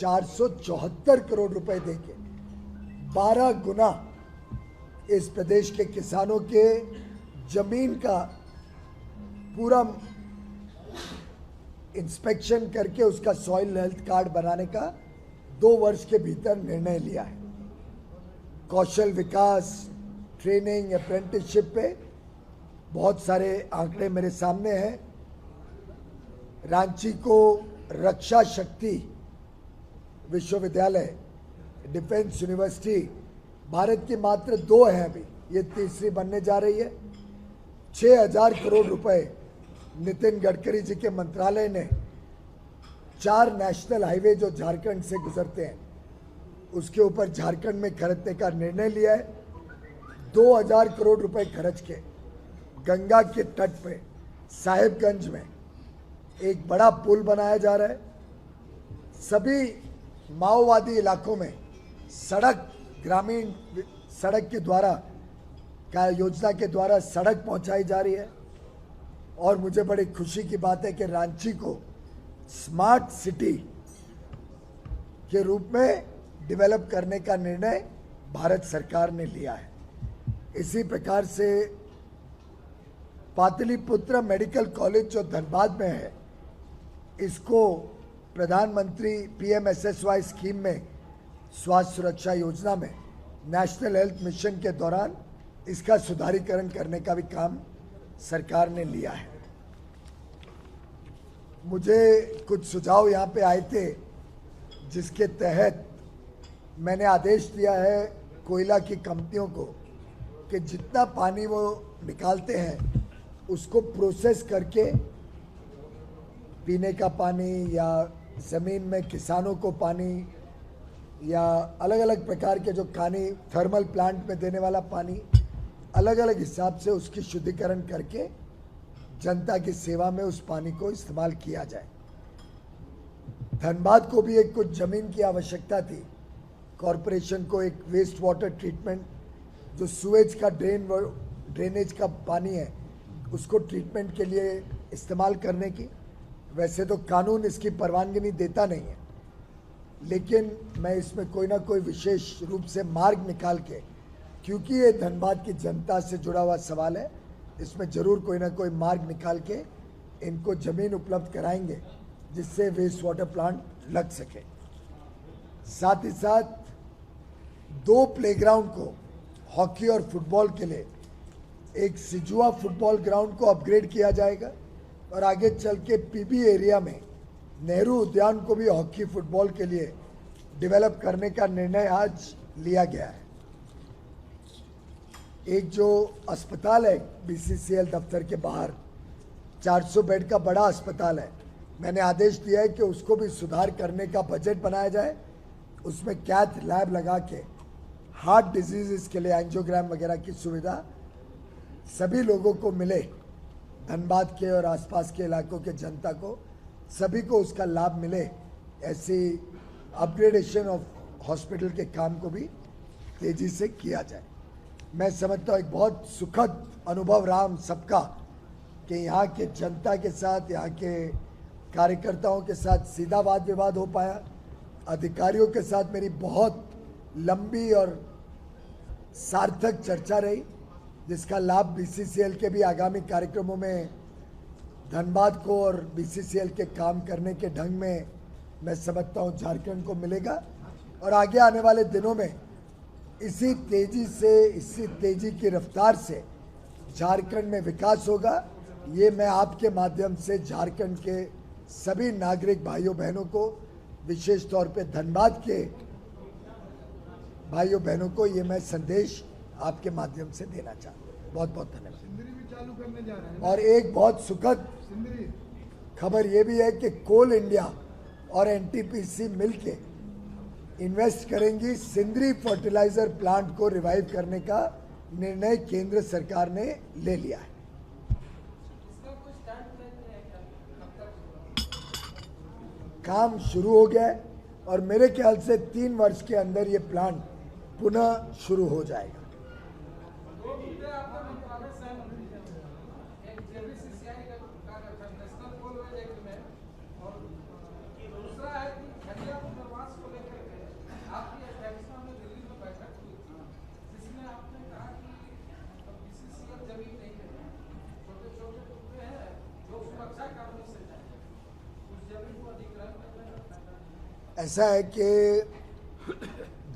474 करोड़ रुपए देके 12 गुना इस प्रदेश के किसानों के जमीन का पूरा इंस्पेक्शन करके उसका सॉइल हेल्थ कार्ड बनाने का 2 वर्ष के भीतर निर्णय लिया है। कौशल विकास, ट्रेनिंग, अप्रेंटिसशिप पे बहुत सारे आंकड़े मेरे सामने हैं। रांची को रक्षा शक्ति विश्वविद्यालय, डिफेंस यूनिवर्सिटी भारत की मात्र 2 हैं, अभी ये तीसरी बनने जा रही है। 6000 करोड़ रुपए नितिन गडकरी जी के मंत्रालय ने 4 नेशनल हाईवे जो झारखंड से गुजरते हैं उसके ऊपर झारखंड में खरीदने का निर्णय लिया है। 2000 करोड़ रुपए खर्च के गंगा के तट पे साहिबगंज में एक बड़ा पुल बनाया जा रहा है। सभी माओवादी इलाकों में सड़क, ग्रामीण सड़क के द्वारा का योजना के द्वारा सड़क पहुंचाई जा रही है। और मुझे बड़ी खुशी की बात है कि रांची को स्मार्ट सिटी के रूप में डेवलप करने का निर्णय भारत सरकार ने लिया है। इसी प्रकार से पाटलिपुत्र मेडिकल कॉलेज जो धनबाद में है, इसको प्रधानमंत्री PMSSY स्कीम में, स्वास्थ्य सुरक्षा योजना में, नेशनल हेल्थ मिशन के दौरान इसका सुधारीकरण करने का भी काम सरकार ने लिया है। मुझे कुछ सुझाव यहाँ पे आए थे जिसके तहत मैंने आदेश दिया है कोयला की कंपनियों को कि जितना पानी वो निकालते हैं उसको प्रोसेस करके पीने का पानी या ज़मीन में किसानों को पानी या अलग अलग प्रकार के जो पानी थर्मल प्लांट में देने वाला पानी अलग अलग हिसाब से उसकी शुद्धिकरण करके जनता की सेवा में उस पानी को इस्तेमाल किया जाए। धनबाद को भी एक कुछ ज़मीन की आवश्यकता थी। कॉरपोरेशन को एक वेस्ट वाटर ट्रीटमेंट, जो सुएज का ड्रेनेज का पानी है उसको ट्रीटमेंट के लिए इस्तेमाल करने की, वैसे तो कानून इसकी परवानगी देता नहीं है, लेकिन मैं इसमें कोई ना कोई विशेष रूप से मार्ग निकाल के, क्योंकि ये धनबाद की जनता से जुड़ा हुआ सवाल है, इसमें ज़रूर कोई ना कोई मार्ग निकाल के इनको ज़मीन उपलब्ध कराएंगे जिससे वेस्ट वाटर प्लांट लग सके। साथ ही साथ 2 प्लेग्राउंड को हॉकी और फुटबॉल के लिए, एक सिजुआ फुटबॉल ग्राउंड को अपग्रेड किया जाएगा और आगे चल के PB एरिया में नेहरू उद्यान को भी हॉकी फुटबॉल के लिए डेवलप करने का निर्णय आज लिया गया है। एक जो अस्पताल है BCCL दफ्तर के बाहर 400 बेड का बड़ा अस्पताल है, मैंने आदेश दिया है कि उसको भी सुधार करने का बजट बनाया जाए। उसमें कैथ लैब लगा के हार्ट डिजीज़ के लिए एंजियोग्राम वगैरह की सुविधा सभी लोगों को मिले, धनबाद के और आसपास के इलाकों के जनता को, सभी को उसका लाभ मिले, ऐसी अपग्रेडेशन ऑफ हॉस्पिटल के काम को भी तेज़ी से किया जाए। मैं समझता हूँ एक बहुत सुखद अनुभव रहा हम सबका कि यहाँ के जनता के साथ, यहाँ के कार्यकर्ताओं के साथ सीधा वाद विवाद हो पाया। अधिकारियों के साथ मेरी बहुत लंबी और सार्थक चर्चा रही, जिसका लाभ BCCL के भी आगामी कार्यक्रमों में धनबाद को और BCCL के काम करने के ढंग में मैं समझता हूँ झारखंड को मिलेगा। और आगे आने वाले दिनों में इसी तेजी की रफ्तार से झारखंड में विकास होगा। ये मैं आपके माध्यम से झारखंड के सभी नागरिक भाइयों बहनों को, विशेष तौर पे धनबाद के भाइयों बहनों को ये मैं संदेश आपके माध्यम से देना चाहता हूँ। बहुत बहुत धन्यवाद। सिंदरी भी चालू करने जा रहे हैं। और एक बहुत सुखद खबर ये भी है कि कोल इंडिया और NTPC मिलके इन्वेस्ट करेंगी। सिंदरी फर्टिलाइजर प्लांट को रिवाइव करने का निर्णय केंद्र सरकार ने ले लिया है। काम शुरू हो गया है और मेरे ख्याल से 3 वर्ष के अंदर ये प्लांट पुनः शुरू हो जाएगा। और दूसरा है कि ऐसा है कि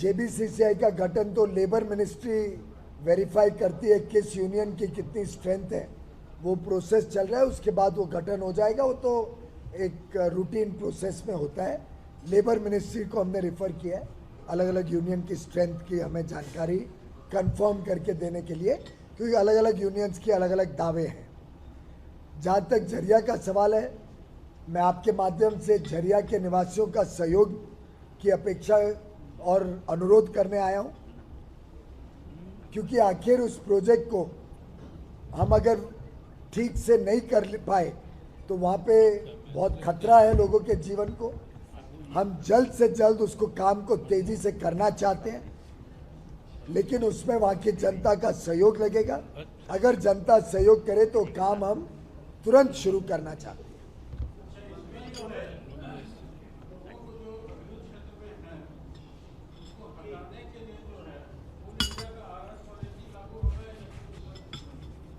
जेबीसीसीआई का गठन तो लेबर मिनिस्ट्री वेरीफाई करती है किस यूनियन की कितनी स्ट्रेंथ है, वो प्रोसेस चल रहा है, उसके बाद वो गठन हो जाएगा। वो तो एक रूटीन प्रोसेस में होता है। लेबर मिनिस्ट्री को हमने रिफ़र किया है अलग अलग यूनियन की स्ट्रेंथ की हमें जानकारी कंफर्म करके देने के लिए, क्योंकि अलग अलग यूनियंस के अलग अलग दावे हैं। जहाँ तक झरिया का सवाल है, मैं आपके माध्यम से झरिया के निवासियों का सहयोग की अपेक्षा और अनुरोध करने आया हूँ, क्योंकि आखिर उस प्रोजेक्ट को हम अगर ठीक से नहीं कर पाए तो वहाँ पे बहुत खतरा है लोगों के जीवन को। हम जल्द से जल्द उसको काम को तेजी से करना चाहते हैं, लेकिन उसमें वहाँ की जनता का सहयोग लगेगा। अगर जनता सहयोग करे तो काम हम तुरंत शुरू करना चाहते हैं।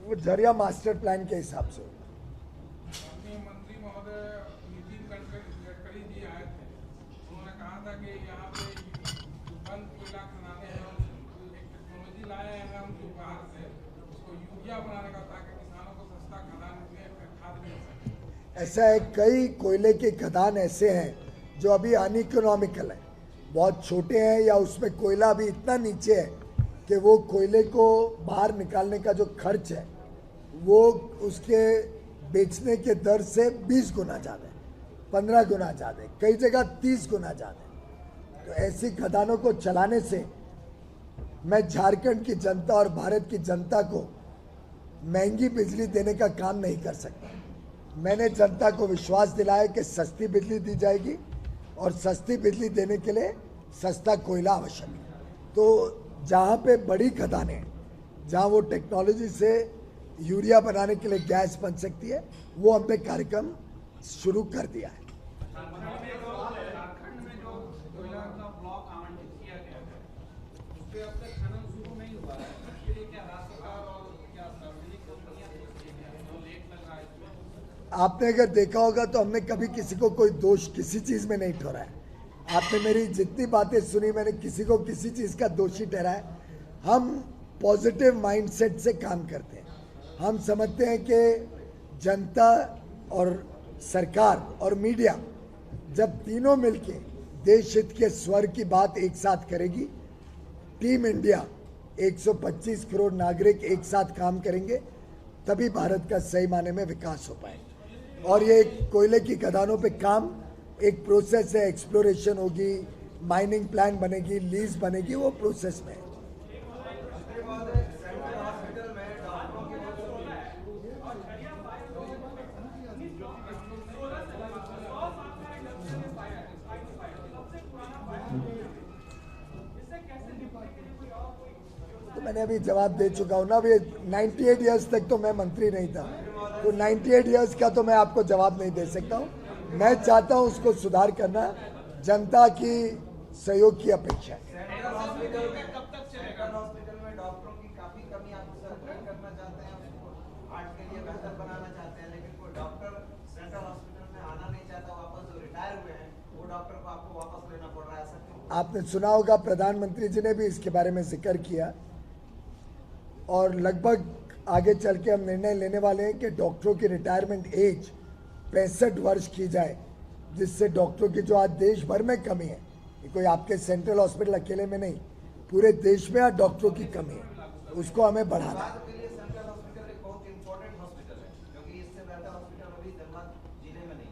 वो झरिया मास्टर प्लान के हिसाब से। मंत्री महोदय नितिन गडकरी जी आए थे, उन्होंने कहा था कि यहाँ पे बंद कोयला खदानें हैं, एक टेक्नोलॉजी लाए हैं हम जो बाहर से, उसको यूरिया बनाने का, ताकि किसानों को सस्ता खाद मिल सके। ऐसा है, कई कोयले के खदान ऐसे हैं जो अभी अनइकोनॉमिकल है, बहुत छोटे हैं, या उसमें कोयला अभी इतना नीचे है कि वो कोयले को बाहर निकालने का जो खर्च है वो उसके बेचने के दर से 20 गुना ज़्यादा है, 15 गुना ज़्यादा है, कई जगह 30 गुना ज़्यादा है। तो ऐसी खदानों को चलाने से मैं झारखंड की जनता और भारत की जनता को महंगी बिजली देने का काम नहीं कर सकता। मैंने जनता को विश्वास दिलाया कि सस्ती बिजली दी जाएगी, और सस्ती बिजली देने के लिए सस्ता कोयला आवश्यक है। तो जहाँ पे बड़ी खदानें हैं, जहाँ वो टेक्नोलॉजी से यूरिया बनाने के लिए गैस बन सकती है, वो हमने कार्यक्रम शुरू कर दिया है। झारखंड में जो कोयला का ब्लॉक आवंटित किया गया है, उस पे अब तक खनन शुरू नहीं हुआ है। इसके लिए क्या राज्य सरकार और क्या सार्वजनिक कंपनियां जो लेट लग रहा है इसमें? आपने अगर देखा होगा तो हमने कभी किसी को कोई दोष किसी चीज़ में नहीं ठहराया। आपने मेरी जितनी बातें सुनी, मैंने किसी को किसी चीज़ का दोषी ठहराया। हम पॉजिटिव माइंडसेट से काम करते हैं। हम समझते हैं कि जनता और सरकार और मीडिया जब तीनों मिलके देश हित के स्वर की बात एक साथ करेगी, टीम इंडिया 125 करोड़ नागरिक एक साथ काम करेंगे, तभी भारत का सही माने में विकास हो पाएगा। और ये कोयले की खदानों पे काम एक प्रोसेस है, एक्सप्लोरेशन होगी, माइनिंग प्लान बनेगी, लीज बनेगी, वो प्रोसेस में है। तो मैंने अभी जवाब दे चुका हूँ ना। अभी 98 ईयर्स तक तो मैं मंत्री नहीं था, तो 98 ईयर्स का तो मैं आपको जवाब नहीं दे सकता हूँ। मैं चाहता हूँ उसको सुधार करना, जनता की सहयोग की अपेक्षा है। हॉस्पिटल में कब तक चलेगा? हॉस्पिटल में डॉक्टरों की काफी कमी, आप सरकार करना चाहते हैं, उसको आर्ट के लिए बेहतर बनाना चाहते हैं, लेकिन कोई डॉक्टर सेंट्रल हॉस्पिटल में आना नहीं चाहता, वापस जो रिटायर हुए हैं वो डॉक्टर को आपको वापस लेना पड़ रहा है। ऐसा क्यों? आपने सुना होगा, प्रधानमंत्री जी ने भी इसके बारे में जिक्र किया, और लगभग आगे चल के हम निर्णय लेने वाले हैं कि डॉक्टरों की रिटायरमेंट एज 65 वर्ष की जाए, जिससे डॉक्टरों की जो आज देश भर में कमी है, ये कोई आपके सेंट्रल हॉस्पिटल अकेले में नहीं, पूरे देश में आज डॉक्टरों की कमी है, उसको हमें बढ़ाना है। के लिए सेंट्रल हॉस्पिटल एक बहुत इंपॉर्टेंट हॉस्पिटल है, क्योंकि इससे बेहतर हॉस्पिटल अभी धनबाद जिले में नहीं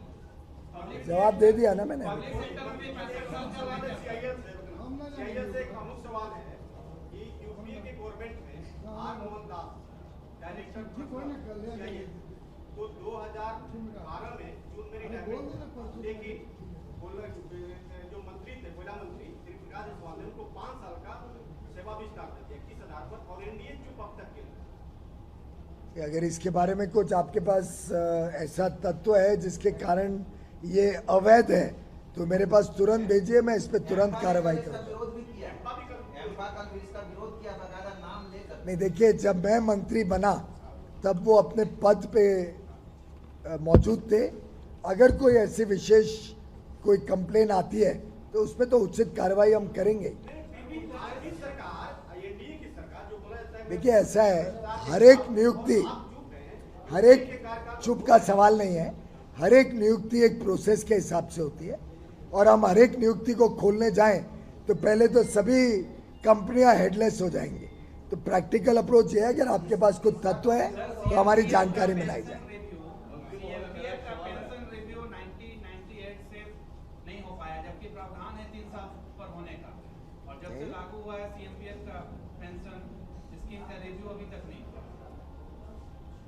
है। जवाब दे दिया ना मैंने। सीआईएल से एक प्रमुख सवाल है कि यूपीए के गवर्नमेंट में R Mohan Das director CIL तो 2012 में जून में रिटायरमेंट, लेकिन जो मंत्री थे, कोयला मंत्री श्री प्रकाश जायसवाल ने उनको 5 साल का सेवा विस्तार कर दिया 21,000 पर, और एनडीए चुप अब तक के। अगर इसके बारे में कुछ आपके पास ऐसा तत्व है जिसके कारण ये अवैध है, तो मेरे पास तुरंत भेजिए, मैं इस पर तुरंत कार्रवाई करूँगा। विरोध भी किया, एम्पा का भी इसका विरोध किया, बकायदा नाम लेकर। नहीं, देखिए, जब मैं मंत्री बना तब वो अपने पद पे मौजूद थे। अगर कोई ऐसी विशेष कोई कंप्लेन आती है तो उसमें तो उचित कार्रवाई हम करेंगे। किस सरकार, एनडीए की सरकार जो बोला जाता है, देखिए ऐसा है, हर एक नियुक्ति, हर एक चुप का सवाल नहीं है, हर एक नियुक्ति एक प्रोसेस के हिसाब से होती है और हम हर एक नियुक्ति को खोलने जाएं तो पहले तो सभी कंपनियां हेडलेस हो जाएंगी। तो प्रैक्टिकल अप्रोच ये है, अगर आपके पास कुछ तत्व है तो हमारी जानकारी में लाई जाए। सीएमपीएफ का पेंशन रिव्यू 1998 से नहीं हो पाया, जबकि प्रावधान है 3 साल पर होने का, और जब से लागू हुआ है सीएमपीएफ का पेंशन स्कीम का रिव्यू अभी तक नहीं हुआ।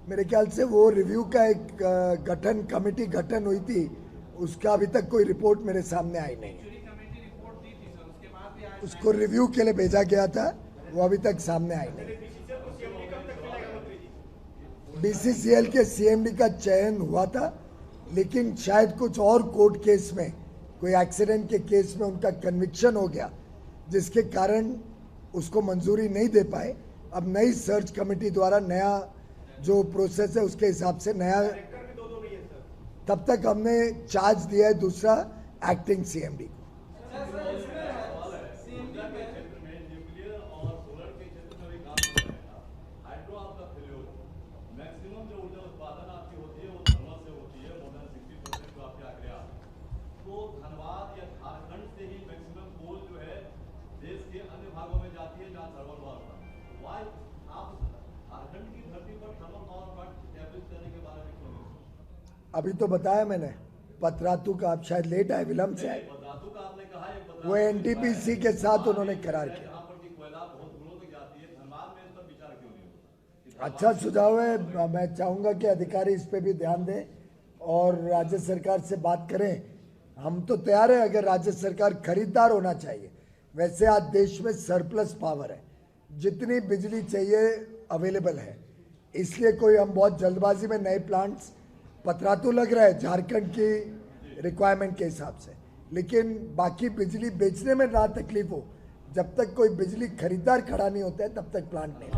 मेरे ख्याल से वो रिव्यू का एक कमेटी गठन हुई थी, उसका अभी तक कोई रिपोर्ट मेरे सामने आई नहीं है। कमेटी रिपोर्ट दी थी सर, उसके बाद भी आज उसको रिव्यू के लिए भेजा गया था, वो अभी तक सामने आई नहीं। बीसीसीएल के सीएमडी का चयन हुआ था, लेकिन शायद कुछ और कोर्ट केस में, कोई एक्सीडेंट के केस में उनका कन्विक्शन हो गया, जिसके कारण उसको मंजूरी नहीं दे पाए। अब नई सर्च कमेटी द्वारा नया जो प्रोसेस है उसके हिसाब से नया, तब तक हमने चार्ज दिया है दूसरा एक्टिंग सीएमडी को। अभी तो बताया मैंने, पतरातू का आप शायद लेट आए, विलम्ब से आए, वो एनटीपीसी के साथ उन्होंने करार किया। अच्छा सुझाव है, मैं चाहूंगा कि अधिकारी इस पे भी ध्यान दें और राज्य सरकार से बात करें। हम तो तैयार हैं, अगर राज्य सरकार खरीदार होना चाहिए। वैसे आज देश में सरप्लस पावर है, जितनी बिजली चाहिए अवेलेबल है, इसलिए कोई हम बहुत जल्दबाजी में नए प्लांट्स, पतरातू लग रहा है झारखंड की रिक्वायरमेंट के हिसाब से, लेकिन बाकी बिजली बेचने में ना तकलीफ हो, जब तक कोई बिजली खरीदार खड़ा नहीं होता है तब तक प्लांट नहीं।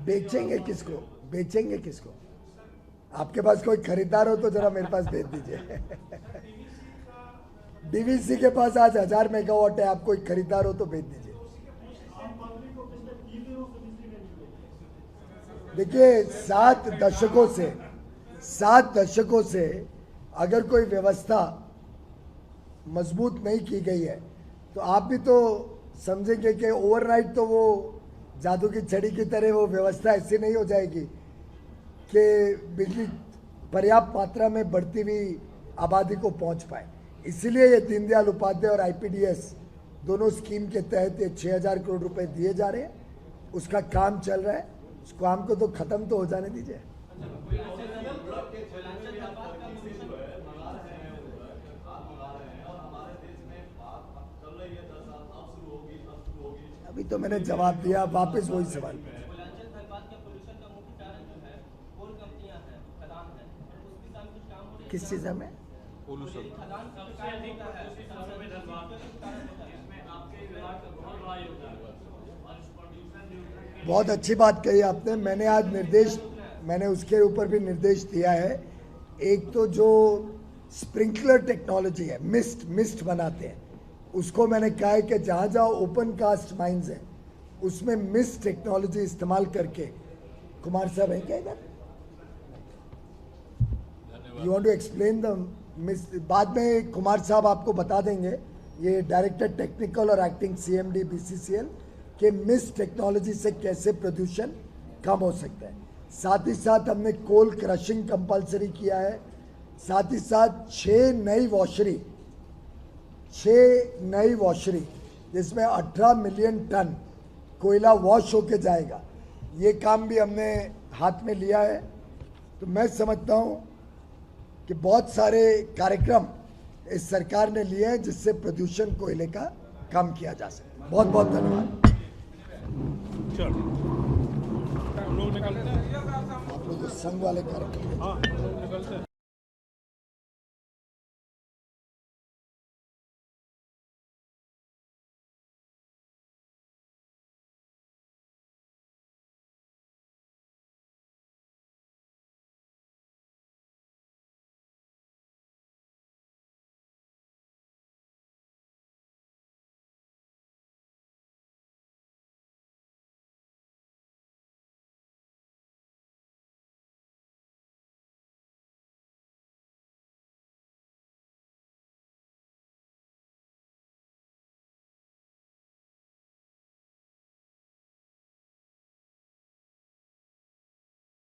बेचेंगे किसको, बेचेंगे किसको? आपके पास कोई खरीदार हो तो जरा मेरे पास भेज दीजिए। डीवीसी के पास आज 1000 मेगावाट है, आप कोई खरीदार हो तो भेज दीजिए। देखिए 7 दशकों से अगर कोई व्यवस्था मजबूत नहीं की गई है तो आप भी तो समझेंगे कि ओवरनाइट तो वो जादू की छड़ी की तरह वो व्यवस्था ऐसी नहीं हो जाएगी कि बिजली पर्याप्त मात्रा में बढ़ती हुई आबादी को पहुंच पाए। इसीलिए ये दीनदयाल उपाध्याय और आईपीडीएस दोनों स्कीम के तहत ये 6000 करोड़ रुपए दिए जा रहे हैं, उसका काम चल रहा है। उस काम को तो खत्म तो हो जाने दीजिए। अभी तो मैंने जवाब दिया, वापस वही सवाल। किस चीज में बहुत अच्छी बात कही आपने। मैंने आज मैंने उसके ऊपर भी निर्देश दिया है। एक तो जो स्प्रिंकलर टेक्नोलॉजी है, मिस्ट बनाते हैं, उसको मैंने कहा है कि जहाँ जहाँ ओपन कास्ट माइंस है उसमें मिस्ट टेक्नोलॉजी इस्तेमाल करके। कुमार साहब हैं क्या इधर? You want to explain the mist? बाद में कुमार साहब आपको बता देंगे, ये डायरेक्टर टेक्निकल और एक्टिंग सीएमडी बीसीसीएल के मिस्ट टेक्नोलॉजी से कैसे प्रदूषण कम हो सकता है। साथ ही साथ हमने कोल क्रशिंग कंपलसरी किया है। साथ ही साथ 6 नई वॉशरी जिसमें 18 मिलियन टन कोयला वॉश होके जाएगा, ये काम भी हमने हाथ में लिया है। तो मैं समझता हूँ कि बहुत सारे कार्यक्रम इस सरकार ने लिए हैं जिससे प्रदूषण कोयले का कम किया जा सके। बहुत बहुत धन्यवाद। हम लोग निकलते हैं, आप लोग संघ वाले कार्यक्रम